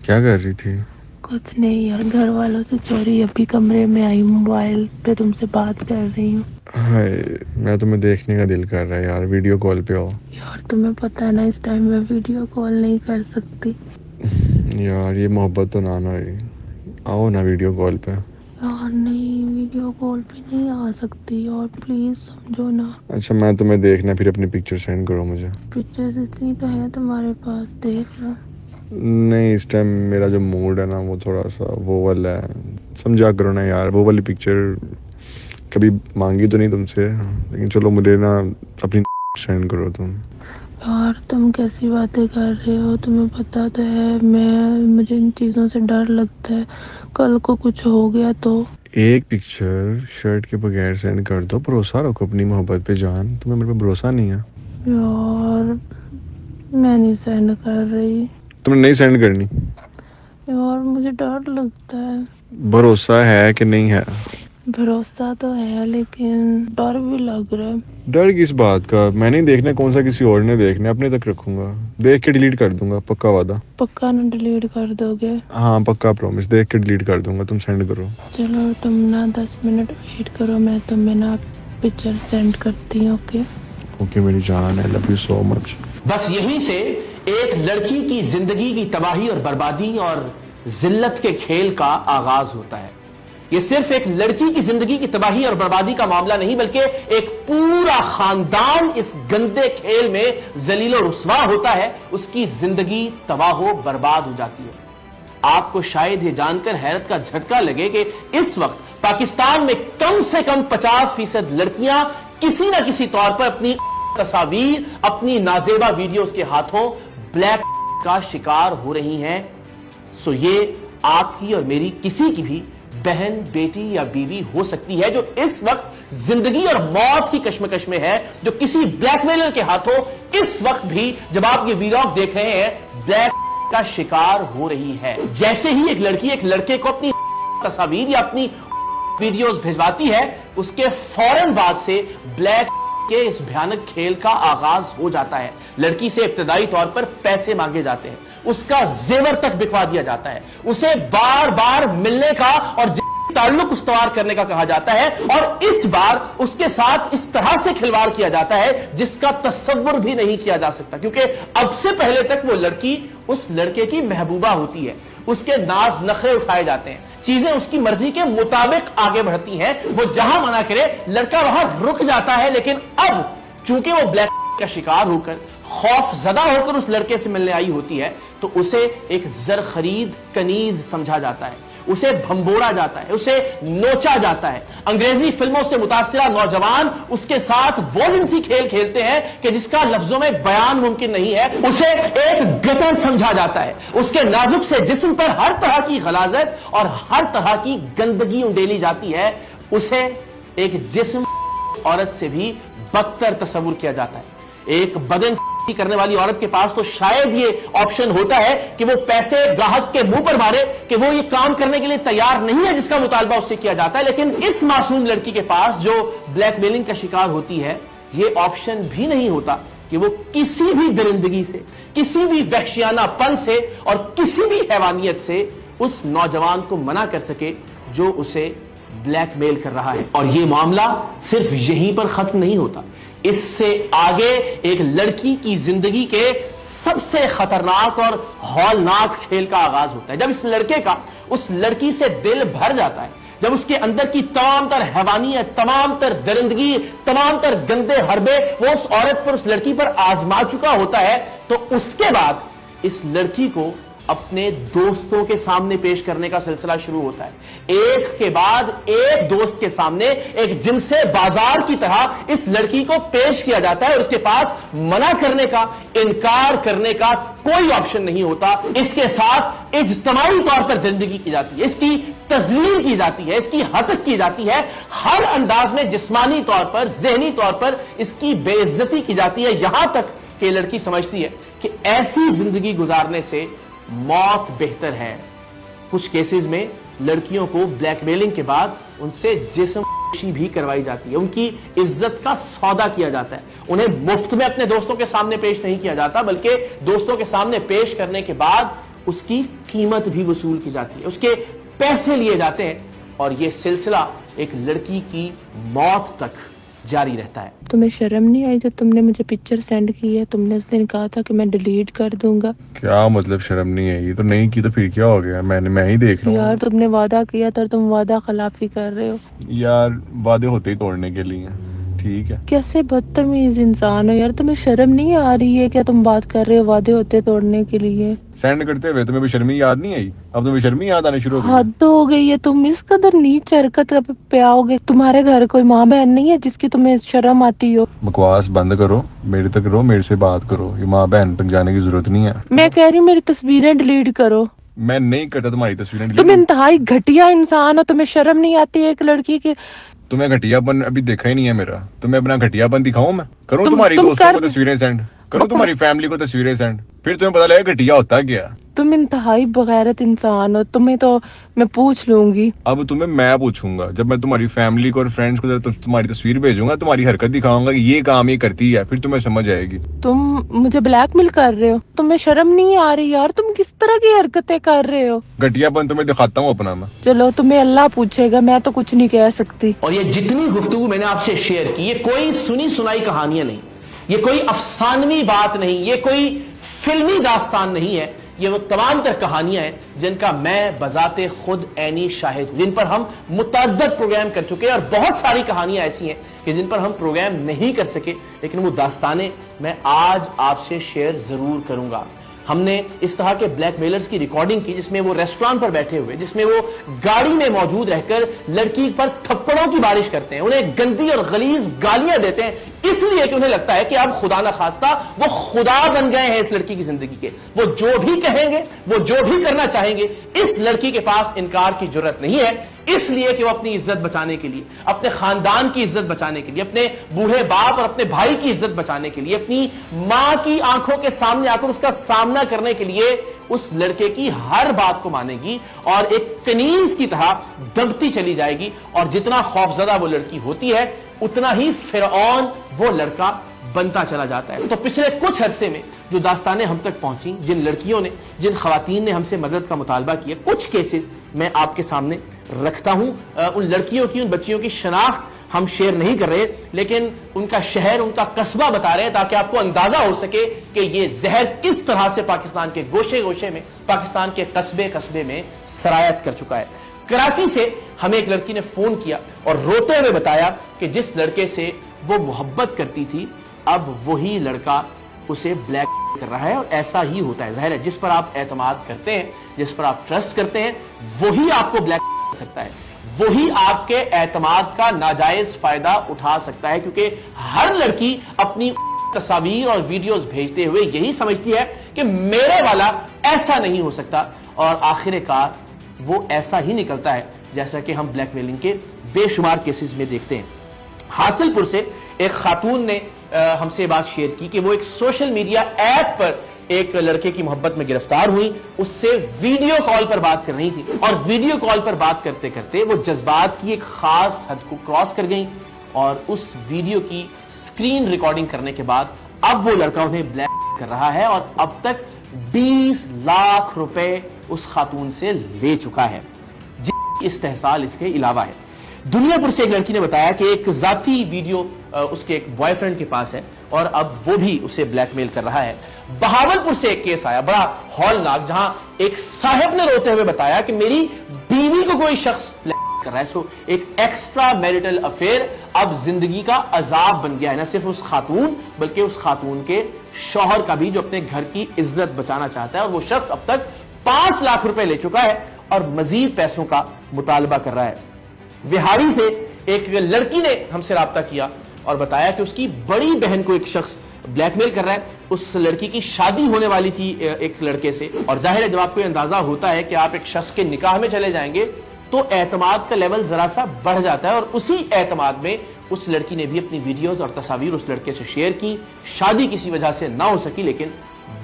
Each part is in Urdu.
کیا کر رہی تھی؟ کچھ نہیں یار، گھر والوں سے چوری ابھی کمرے میں آئی، موبائل پہ تم سے بات کر رہی ہوں۔ ہائے، میں تمہیں دیکھنے کا دل کر رہا ہے یار، ویڈیو کال پہ آؤ۔ یار تمہیں پتہ ہے نا اس ٹائم میں ویڈیو کال نہیں کر سکتی۔ یار یہ محبت تو نہ ہوئی، آؤ نا ویڈیو کال پہ۔ یار نہیں، ویڈیو کال پہ نہیں آ سکتی، اور پلیز سمجھو نا۔ اچھا میں تمہیں دیکھنا، پھر اپنی پکچر سینڈ کرو مجھے۔ پکچرز اتنی تو ہے تمہارے پاس، دیکھ لو۔ نہیں، اس ٹائم میرا جو موڈ ہے نا وہ تھوڑا سا وہ والا ہے، سمجھا کرو نا یار، وہ والی پکچر کبھی مانگی تو نہیں تم سے، لیکن چلو مجھے نا اپنی سینڈ کرو تم۔ یار تم کیسی باتیں کر رہے ہو؟ تمہیں پتہ تو ہے مجھے ان چیزوں سے ڈر لگتا ہے، کل کو کچھ ہو گیا تو۔ ایک پکچر شرٹ کے بغیر سینڈ کر دو، بھروسہ رکھو اپنی محبت پہ جان، تمہیں میرے پہ بھروسہ نہیں ہے؟ یار میں نہیں سینڈ کر رہی تم نے نہیں سینڈ کرنی؟ یار، مجھے ڈر لگتا ہے۔ بھروسہ ہے کہ نہیں ہے؟ بھروسہ تو ہے لیکن ڈر بھی لگ رہا ہے۔ ڈر کس بات کا؟ میں نہیں دیکھنا، کون سا کسی اور نے دیکھنا، اپنے تک رکھوں گا، دیکھ کے ڈیلیٹ کر دوں گا، پکا وعدہ۔ پکا نہ ڈیلیٹ کر دو گے؟ ہاں پکا پرومس، دیکھ کے ڈیلیٹ کر دوں گا، تم سینڈ کرو۔ چلو تم نا 10 منٹ ویٹ کرو، میں تمہیں نا پکچر سینڈ کرتی ہوں۔ اوکے اوکے میری جان، آئی لو یو سو مچ۔ بس یہیں سے ایک لڑکی کی زندگی کی تباہی اور بربادی اور ذلت کے کھیل کا آغاز ہوتا ہے۔ یہ صرف ایک لڑکی کی زندگی کی تباہی اور بربادی کا معاملہ نہیں، بلکہ ایک پورا خاندان اس گندے کھیل میں ذلیل و رسوا ہوتا ہے، اس کی زندگی تباہ و برباد ہو جاتی ہے۔ آپ کو شاید یہ جان کر حیرت کا جھٹکا لگے کہ اس وقت پاکستان میں کم سے کم 50% لڑکیاں کسی نہ کسی طور پر اپنی تصاویر، اپنی نازیبا ویڈیوز کے ہاتھوں بلیک کا شکار ہو رہی ہیں۔ سو یہ آپ کی اور میری کسی کی بھی بہن، بیٹی یا بیوی ہو سکتی ہے جو اس وقت زندگی اور موت کی کشمکش میں ہے، جو کسی بلیک میلر کے ہاتھوں اس وقت بھی جب آپ یہ ویلاگ دیکھ رہے ہیں بلیک کا شکار ہو رہی ہے۔ جیسے ہی ایک لڑکی ایک لڑکے کو اپنی تصاویر یا اپنی ویڈیوز بھیجواتی ہے، اس کے فوراً بعد سے بلیک کے اس بھیانک کھیل کا آغاز ہو جاتا ہے۔ لڑکی سے ابتدائی طور پر پیسے مانگے جاتے ہیں، اس کا زیور تک بکوا دیا جاتا ہے، اسے بار بار ملنے کا اور تعلق استوار کرنے کا کہا جاتا ہے، اور اس بار اس کے ساتھ اس طرح سے کھلواڑ کیا جاتا ہے جس کا تصور بھی نہیں کیا جا سکتا، کیونکہ اب سے پہلے تک وہ لڑکی اس لڑکے کی محبوبہ ہوتی ہے، اس کے ناز نخرے اٹھائے جاتے ہیں، چیزیں اس کی مرضی کے مطابق آگے بڑھتی ہیں، وہ جہاں منع کرے لڑکا وہاں رک جاتا ہے۔ لیکن اب چونکہ وہ بلیک کا شکار ہو کر خوف زدہ ہو کر اس لڑکے سے ملنے آئی ہوتی ہے، تو اسے ایک زر خرید کنیز سمجھا جاتا ہے، اسے بھمبوڑا جاتا ہے، اسے نوچا جاتا ہے۔ انگریزی فلموں سے متاثرہ نوجوان اس کے ساتھ وہ جنسی کھیل کھیلتے ہیں کہ جس کا لفظوں میں بیان ممکن نہیں ہے، اسے ایک گٹر سمجھا جاتا ہے، اس کے نازک سے جسم پر ہر طرح کی غلاظت اور ہر طرح کی گندگی انڈیلی جاتی ہے، اسے ایک جسم عورت سے بھی بدتر تصور کیا جاتا ہے۔ ایک بدن کرنے والی عورت کے پاس تو شاید یہ آپشن ہوتا ہے کہ وہ پیسے گاہک کے منہ پر مارے کہ وہ یہ کام کرنے کے لیے تیار نہیں ہے جس کا مطالبہ اس سے کیا جاتا ہے، لیکن اس معصوم لڑکی کے پاس جو بلیک میلنگ کا شکار ہوتی ہے یہ آپشن بھی نہیں ہوتا کہ وہ کسی بھی درندگی سے، کسی بھی وحشیانہ پن سے اور کسی بھی حیوانیت سے اس نوجوان کو منع کر سکے جو اسے بلیک میل کر رہا ہے۔ اور یہ معاملہ صرف یہیں پر ختم نہیں ہوتا، اس سے آگے ایک لڑکی کی زندگی کے سب سے خطرناک اور ہولناک کھیل کا آغاز ہوتا ہے۔ جب اس لڑکے کا اس لڑکی سے دل بھر جاتا ہے، جب اس کے اندر کی تمام تر حیوانیت، تمام تر درندگی، تمام تر گندے حربے وہ اس عورت پر، اس لڑکی پر آزما چکا ہوتا ہے، تو اس کے بعد اس لڑکی کو اپنے دوستوں کے سامنے پیش کرنے کا سلسلہ شروع ہوتا ہے۔ ایک کے بعد ایک دوست کے سامنے ایک جنس بازار کی طرح اس لڑکی کو پیش کیا جاتا ہے، اور اس کے پاس منع کرنے کا، انکار کرنے کا کوئی آپشن نہیں ہوتا۔ اس کے ساتھ اجتماعی طور پر زندگی کی جاتی ہے، اس کی تذلیل کی جاتی ہے، اس کی ہتک کی جاتی ہے، ہر انداز میں جسمانی طور پر، ذہنی طور پر اس کی بے عزتی کی جاتی ہے، یہاں تک کہ لڑکی سمجھتی ہے کہ ایسی زندگی گزارنے سے موت بہتر ہے۔ کچھ کیسز میں لڑکیوں کو بلیک میلنگ کے بعد ان سے جسم بھی کروائی جاتی ہے، ان کی عزت کا سودا کیا جاتا ہے، انہیں مفت میں اپنے دوستوں کے سامنے پیش نہیں کیا جاتا، بلکہ دوستوں کے سامنے پیش کرنے کے بعد اس کی قیمت بھی وصول کی جاتی ہے, اس کے پیسے لیے جاتے ہیں, اور یہ سلسلہ ایک لڑکی کی موت تک جاری رہتا ہے. تمہیں شرم نہیں آئی جب تم نے مجھے پکچر سینڈ کی ہے؟ تم نے اس دن کہا تھا کہ میں ڈیلیٹ کر دوں گا. کیا مطلب شرم نہیں ہے؟ یہ تو نہیں کی تو پھر کیا ہو گیا؟ میں ہی دیکھ رہا ہوں. یار تم نے وعدہ کیا تھا اور تم وعدہ خلافی کر رہے ہو. یار وعدے ہوتے ہی توڑنے کے لیے. ٹھیک ہے. کیسے بدتمیز انسان ہو یار, تمہیں شرم نہیں آ رہی ہے؟ کیا تم بات کر رہے ہو وعدے ہوتے توڑنے کے لیے؟ سینڈ کرتے ہوئے تمہیں بھی شرمی یاد نہیں آئی؟ اب تمہیں شرمی یاد آنے شروع ہو گئی. حد ہو گئی ہے, تم اس قدر نیچ حرکت پہ آؤ گے. تمہارے گھر کوئی ماں بہن نہیں ہے جس کی تمہیں شرم آتی ہو؟ بکواس بند کرو, میرے تک رہو, میرے سے بات کرو. یہ ماں بہن تک جانے کی ضرورت نہیں ہے. میں کہہ رہی ہوں میری تصویریں ڈیلیٹ کرو. میں نہیں کرتا تمہاری تصویریں تم انتہائی گھٹیا انسان ہو, تمہیں شرم نہیں آتی ہے ایک لڑکی کی؟ تمہیں گھٹیا پن ابھی دیکھا ہی نہیں ہے میرا. تمہیں اپنا گھٹیا پن دکھاؤں میں؟ کروں تم تمہاری دوستوں کر کو تصویریں سینڈ, کروں تمہاری فیملی کو تصویریں سینڈ, پھر تمہیں پتا لگے گھٹیا ہوتا کیا. تم انتہائی بغیرت انسان ہو, تمہیں تو میں پوچھ لوں گی. اب تمہیں میں پوچھوں گا, جب میں تمہاری فیملی کو اور فرینڈس کو تمہاری تصویر بھیجوں گا, تمہاری حرکت دکھاؤں گا کہ یہ کام یہ کرتی ہے, پھر تمہیں سمجھ آئے گی. تم مجھے بلیک میل کر رہے ہو؟ تمہیں شرم نہیں آ رہی یار؟ تم کس طرح کی حرکتیں کر رہے ہو؟ گھٹیا پن تمہیں دکھاتا ہوں اپنا میں. چلو تمہیں اللہ پوچھے گا, میں تو کچھ نہیں کہہ سکتی. اور یہ جتنی گفتگو میں نے آپ سے شیئر کی, یہ کوئی سنی سنائی کہانیاں نہیں, یہ کوئی افسانوی بات نہیں, یہ کوئی فلمی داستان نہیں ہے. یہ وہ تمام تر کہانیاں ہیں جن کا میں بذات خود عینی شاہد ہوں, جن پر ہم متعدد پروگرام کر چکے ہیں, اور بہت ساری کہانیاں ایسی ہیں کہ جن پر ہم پروگرام نہیں کر سکے, لیکن وہ داستانیں میں آج آپ سے شیئر ضرور کروں گا. ہم نے اس طرح کے بلیک میلرز کی ریکارڈنگ کی جس میں وہ ریسٹورانٹ پر بیٹھے ہوئے, جس میں وہ گاڑی میں موجود رہ کر لڑکی پر تھپڑوں کی بارش کرتے ہیں, انہیں گندی اور غلیظ گالیاں دیتے ہیں, اس لیے کہ انہیں لگتا ہے کہ اب خدا نہ خواستہ وہ خدا بن گئے ہیں اس لڑکی کی زندگی کے. وہ جو بھی کہیں گے, وہ جو بھی کرنا چاہیں گے, اس لڑکی کے پاس انکار کی جرت نہیں ہے, اس لیے کہ وہ اپنی عزت بچانے کے لیے, اپنے خاندان کی عزت بچانے کے لیے, اپنے بوڑھے باپ اور اپنے بھائی کی عزت بچانے کے لیے, اپنی ماں کی آنکھوں کے سامنے آ کر اس کا سامنا کرنے کے لیے اس لڑکے کی ہر بات کو مانے گی اور ایک کنیز کی طرح دبتی چلی جائے گی. اور جتنا خوفزدہ وہ لڑکی ہوتی ہے اتنا ہی فرعون وہ لڑکا بنتا چلا جاتا ہے. تو پچھلے کچھ عرصے میں جو داستانیں ہم تک پہنچی, جن لڑکیوں نے, جن خواتین نے ہم سے مدد کا مطالبہ کیا, کچھ کیسز میں آپ کے سامنے رکھتا ہوں. ان لڑکیوں کی, ان بچیوں کی شناخت ہم شیئر نہیں کر رہے, لیکن ان کا شہر, ان کا قصبہ بتا رہے ہیں تاکہ آپ کو اندازہ ہو سکے کہ یہ زہر کس طرح سے پاکستان کے گوشے گوشے میں, پاکستان کے قصبے قصبے میں سرایت کر چکا ہے. کراچی سے ہمیں ایک لڑکی نے فون کیا اور روتے ہوئے بتایا کہ جس لڑکے سے وہ محبت کرتی تھی, اب وہی لڑکا اسے بلیک کر رہا ہے. اور ایسا ہی ہوتا ہے, ظاہر ہے جس پر آپ اعتماد کرتے ہیں, جس پر آپ ٹرسٹ کرتے ہیں, وہی آپ کو بلیک کر سکتا ہے, وہی آپ کے اعتماد کا ناجائز فائدہ اٹھا سکتا ہے. کیونکہ ہر لڑکی اپنی تصاویر اور ویڈیوز بھیجتے ہوئے یہی سمجھتی ہے کہ میرے والا ایسا نہیں ہو سکتا, اور آخر کار وہ ایسا ہی نکلتا ہے جیسا کہ ہم بلیک میلنگ کے بے شمار کیسز میں دیکھتے ہیں. حاصل پور سے ایک خاتون نے ہم سے بات شیئر کی کہ وہ ایک سوشل میڈیا ایپ پر ایک لڑکے کی محبت میں گرفتار ہوئی, اس سے ویڈیو کال پر بات کر رہی تھی, اور ویڈیو کال پر بات کرتے کرتے وہ جذبات کی ایک خاص حد کو کراس کر گئیں, اور اس ویڈیو کی سکرین ریکارڈنگ کرنے کے بعد اب وہ لڑکا انہیں بلیک کر رہا ہے, اور اب تک 20 لاکھ روپے اس خاتون سے لے چکا ہے. استحصال اس کے علاوہ ہے. دنیا پور سے ایک لڑکی نے بتایا کہ ایک ذاتی ویڈیو اس کے ایک بوائے فرینڈ کے پاس ہے, اور اب وہ بھی اسے بلیک میل کر رہا ہے. بہاول پور سے ایک کیس آیا بڑا ہولناک, جہاں ایک صاحب نے روتے ہوئے بتایا کہ میری بیوی کو کوئی شخص بلیک کر رہا ہے. سو ایک ایکسٹرا میریٹل افیئر اب زندگی کا عذاب بن گیا ہے, نہ صرف اس خاتون بلکہ اس خاتون کے شوہر کا بھی, جو اپنے گھر کی عزت بچانا چاہتا ہے. اور وہ شخص اب تک 5 لاکھ روپے لے چکا ہے اور مزید پیسوں کا مطالبہ کر رہا ہے. بہاری سے ایک لڑکی نے ہم سے رابطہ کیا اور بتایا کہ اس کی بڑی بہن کو ایک شخص بلیک میل کر رہا ہے. اس لڑکی کی شادی ہونے والی تھی ایک لڑکے سے, اور ظاہر ہے جب آپ کو اندازہ ہوتا ہے کہ آپ ایک شخص کے نکاح میں چلے جائیں گے تو اعتماد کا لیول ذرا سا بڑھ جاتا ہے, اور اسی اعتماد میں اس لڑکی نے بھی اپنی ویڈیوز اور تصاویر اس لڑکے سے شیئر کی. شادی کسی وجہ سے نہ ہو سکی, لیکن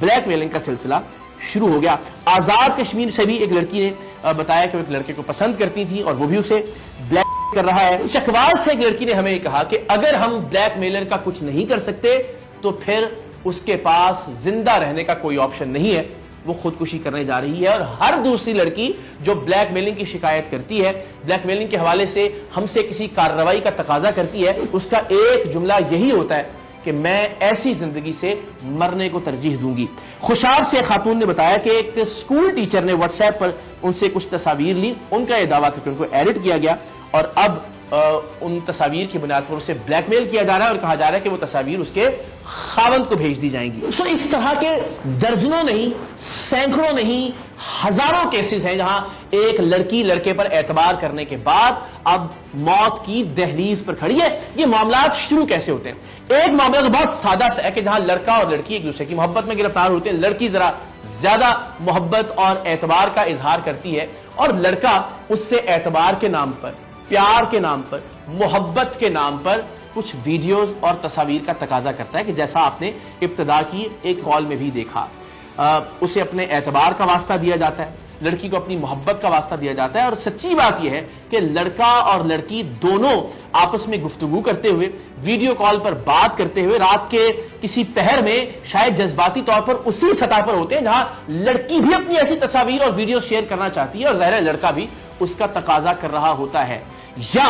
بلیک میلنگ کا سلسلہ شروع ہو گیا. آزاد کشمیر سے بھی ایک لڑکی نے بتایا کہ وہ ایک لڑکے کو پسند کرتی تھی اور وہ بھی اسے بلیک کر رہا ہے. چکوال سے ایک لڑکی نے ہمیں کہا کہ اگر ہم بلیک میلر کا کچھ نہیں کر سکتے تو پھر اس کے پاس زندہ رہنے کا کوئی آپشن نہیں ہے, وہ خودکشی کرنے جا رہی ہے. اور ہر دوسری لڑکی جو بلیک میلنگ کی شکایت کرتی ہے, بلیک میلنگ کے حوالے سے ہم سے کسی کارروائی کا تقاضا کرتی ہے, اس کا ایک جملہ یہی ہوتا ہے کہ میں ایسی زندگی سے مرنے کو ترجیح دوں گی. خوشاب سے خاتون نے بتایا کہ ایک اسکول ٹیچر نے واٹس ایپ پر ان سے کچھ تصاویر لی. ان کا یہ دعویٰ تھا کہ ان کو ایڈٹ کیا گیا اور اب ان تصاویر کی بنیاد پر اسے بلیک میل کیا جا رہا ہے اور کہا جا رہا ہے کہ وہ تصاویر اس کے خاوند کو بھیج دی جائیں گی. سو اس طرح کے درجنوں نہیں, سینکڑوں نہیں, ہزاروں کیسز ہیں جہاں ایک لڑکی لڑکے پر اعتبار کرنے کے بعد اب موت کی دہلیز پر کھڑی ہے. یہ معاملات شروع کیسے ہوتے ہیں؟ ایک معاملہ تو بہت سادہ ہے کہ جہاں لڑکا اور لڑکی ایک دوسرے کی محبت میں گرفتار ہوتے ہیں. لڑکی ذرا زیادہ محبت اور اعتبار کا اظہار کرتی ہے اور لڑکا اس سے اعتبار کے نام پر, پیار کے نام پر, محبت کے نام پر کچھ ویڈیوز اور تصاویر کا تقاضا کرتا ہے کہ جیسا آپ نے ابتدا کی ایک کال میں بھی دیکھا. اسے اپنے اعتبار کا واسطہ دیا جاتا ہے, لڑکی کو اپنی محبت کا واسطہ دیا جاتا ہے. اور سچی بات یہ ہے کہ لڑکا اور لڑکی دونوں آپس میں گفتگو کرتے ہوئے, ویڈیو کال پر بات کرتے ہوئے رات کے کسی پہر میں شاید جذباتی طور پر اسی سطح پر ہوتے ہیں جہاں لڑکی بھی اپنی ایسی تصاویر اور ویڈیو شیئر کرنا چاہتی ہے اور ظاہر ہے لڑکا بھی اس کا تقاضا کر رہا ہوتا ہے. یا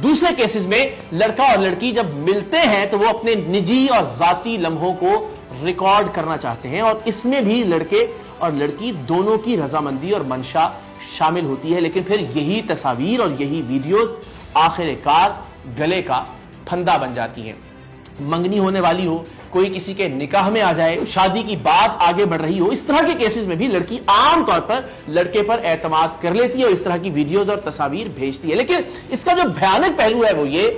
دوسرے کیسز میں لڑکا اور لڑکی جب ملتے ہیں تو وہ اپنے نجی اور ذاتی لمحوں کو ریکارڈ کرنا چاہتے ہیں اور اس میں بھی لڑکے اور لڑکی دونوں کی رضامندی اور منشا شامل ہوتی ہے. لیکن پھر یہی تصاویر اور یہی ویڈیوز آخر کار گلے کا پھندا بن جاتی ہیں. منگنی ہونے والی ہو, کوئی کسی کے نکاح میں آ جائے, شادی کی بات آگے بڑھ رہی ہو, اس طرح کے کیسز میں بھی لڑکی عام طور پر لڑکے پر اعتماد کر لیتی ہے اور اس طرح کی ویڈیوز اور تصاویر بھیجتی ہے. لیکن اس کا جو بھیانک پہلو ہے وہ یہ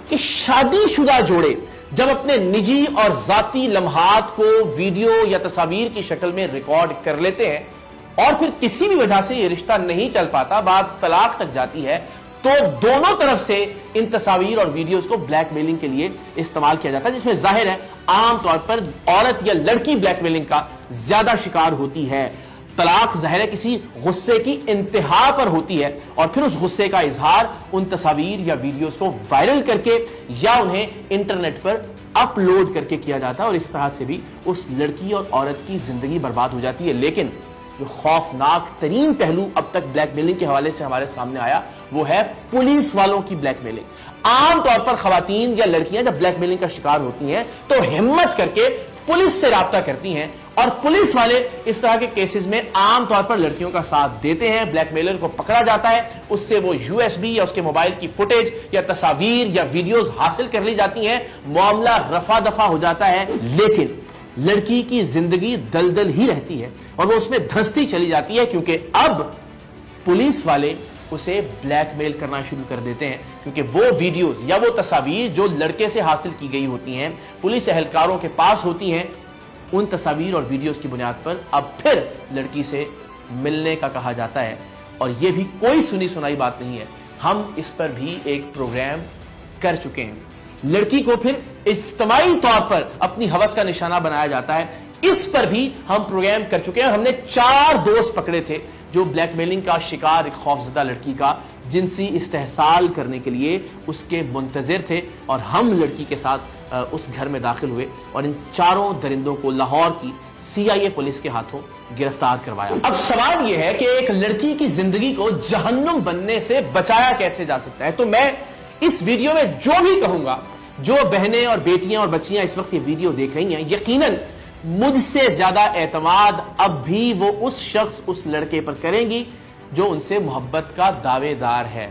کہ شادی شدہ جوڑے جب اپنے نجی اور ذاتی لمحات کو ویڈیو یا تصاویر کی شکل میں ریکارڈ کر لیتے ہیں اور پھر کسی بھی وجہ سے یہ رشتہ نہیں چل پاتا, بات طلاق تک جاتی ہے, تو دونوں طرف سے ان تصاویر اور ویڈیوز کو بلیک میلنگ کے لیے استعمال کیا جاتا ہے, جس میں ظاہر ہے عام طور پر عورت یا لڑکی بلیک میلنگ کا زیادہ شکار ہوتی ہے. طلاق ظاہر ہے کسی غصے کی انتہا پر ہوتی ہے اور پھر اس غصے کا اظہار ان تصاویر یا ویڈیوز کو وائرل کر کے یا انہیں انٹرنیٹ پر اپلوڈ کر کے کیا جاتا ہے اور اس طرح سے بھی اس لڑکی اور عورت کی زندگی برباد ہو جاتی ہے. لیکن جو خوفناک ترین پہلو اب تک بلیک میلنگ کے حوالے سے ہمارے سامنے آیا وہ ہے پولیس والوں کی بلیک میلنگ. عام طور پر خواتین یا لڑکیاں جب بلیک میلنگ کا شکار ہوتی ہیں تو ہمت کر کے پولیس سے رابطہ کرتی ہیں اور پولیس والے اس طرح کے کیسز میں عام طور پر لڑکیوں کا ساتھ دیتے ہیں. بلیک میلر کو پکڑا جاتا ہے, اس سے وہ USB یا اس کے موبائل کی فوٹیج یا تصاویر یا ویڈیوز حاصل کر لی جاتی ہیں, معاملہ رفع دفع ہو جاتا ہے. لیکن لڑکی کی زندگی دلدل ہی رہتی ہے اور وہ اس میں دھنستی چلی جاتی ہے کیونکہ اب پولیس والے اسے بلیک میل کرنا شروع کر دیتے ہیں, کیونکہ وہ ویڈیوز یا وہ تصاویر جو لڑکے سے حاصل کی گئی ہوتی ہیں پولیس اہلکاروں کے پاس ہوتی ہیں, ان تصاویر اور ویڈیوز کی بنیاد پر اب پھر لڑکی سے ملنے کا کہا جاتا ہے. اور یہ بھی کوئی سنی سنائی بات نہیں ہے, ہم اس پر بھی ایک پروگرام کر چکے ہیں. لڑکی کو پھر اجتماعی طور پر اپنی ہوس کا نشانہ بنایا جاتا ہے, اس پر بھی ہم پروگرام کر چکے ہیں. ہم نے 4 دوست پکڑے تھے جو بلیک میلنگ کا شکار ایک خوفزدہ لڑکی کا جنسی استحصال کرنے کے لیے اس کے منتظر تھے اور ہم لڑکی کے ساتھ اس گھر میں داخل ہوئے اور ان 4 درندوں کو لاہور کی CIA پولیس کے ہاتھوں گرفتار کروایا. اب سوال یہ ہے کہ ایک لڑکی کی زندگی کو جہنم بننے سے بچایا کیسے جا سکتا ہے. تو میں اس ویڈیو میں جو بھی کہوں گا, جو بہنیں اور بیٹیاں اور بچیاں اس وقت یہ ویڈیو دیکھ رہی ہیں, یقیناً مجھ سے زیادہ اعتماد اب بھی وہ اس شخص اس لڑکے پر کریں گی جو ان سے محبت کا دعوے دار ہے.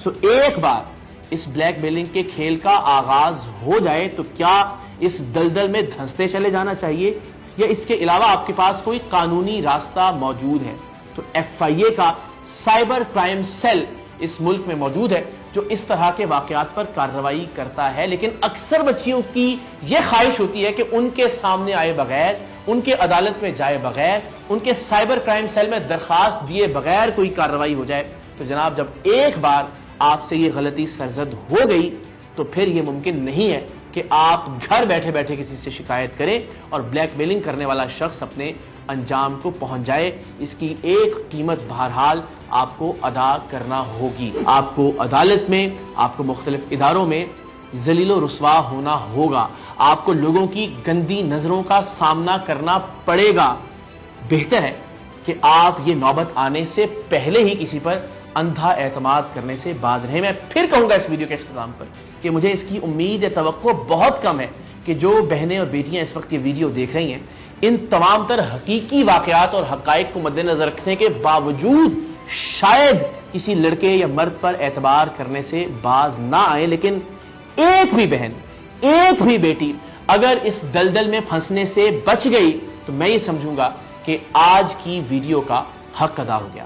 سو ایک بار اس بلیک میلنگ کے کھیل کا آغاز ہو جائے تو کیا اس دلدل میں دھنستے چلے جانا چاہیے یا اس کے علاوہ آپ کے پاس کوئی قانونی راستہ موجود ہے؟ تو FIA کا سائبر کرائم سیل اس ملک میں موجود ہے جو اس طرح کے واقعات پر کارروائی کرتا ہے. لیکن اکثر بچیوں کی یہ خواہش ہوتی ہے کہ ان کے سامنے آئے بغیر, ان کے عدالت میں جائے بغیر, ان کے سائبر کرائم سیل میں درخواست دیے بغیر کوئی کارروائی ہو جائے. تو جناب جب ایک بار آپ سے یہ غلطی سرزد ہو گئی تو پھر یہ ممکن نہیں ہے کہ آپ گھر بیٹھے بیٹھے کسی سے شکایت کریں اور بلیک میلنگ کرنے والا شخص اپنے انجام کو پہنچ جائے. اس کی ایک قیمت بہرحال آپ کو ادا کرنا ہوگی. آپ کو عدالت میں, آپ کو مختلف اداروں میں ذلیل و رسوا ہونا ہوگا, آپ کو لوگوں کی گندی نظروں کا سامنا کرنا پڑے گا. بہتر ہے کہ آپ یہ نوبت آنے سے پہلے ہی کسی پر اندھا اعتماد کرنے سے باز رہیں. میں پھر کہوں گا اس ویڈیو کے اختتام پر کہ مجھے اس کی امید یا توقع بہت کم ہے کہ جو بہنیں اور بیٹیاں اس وقت یہ ویڈیو دیکھ رہی ہیں ان تمام تر حقیقی واقعات اور حقائق کو مد نظر رکھنے کے باوجود شاید کسی لڑکے یا مرد پر اعتبار کرنے سے باز نہ آئیں. لیکن ایک بھی بہن، ایک بھی بیٹی اگر اس دلدل میں پھنسنے سے بچ گئی تو میں یہ سمجھوں گا کہ آج کی ویڈیو کا حق ادا ہو گیا.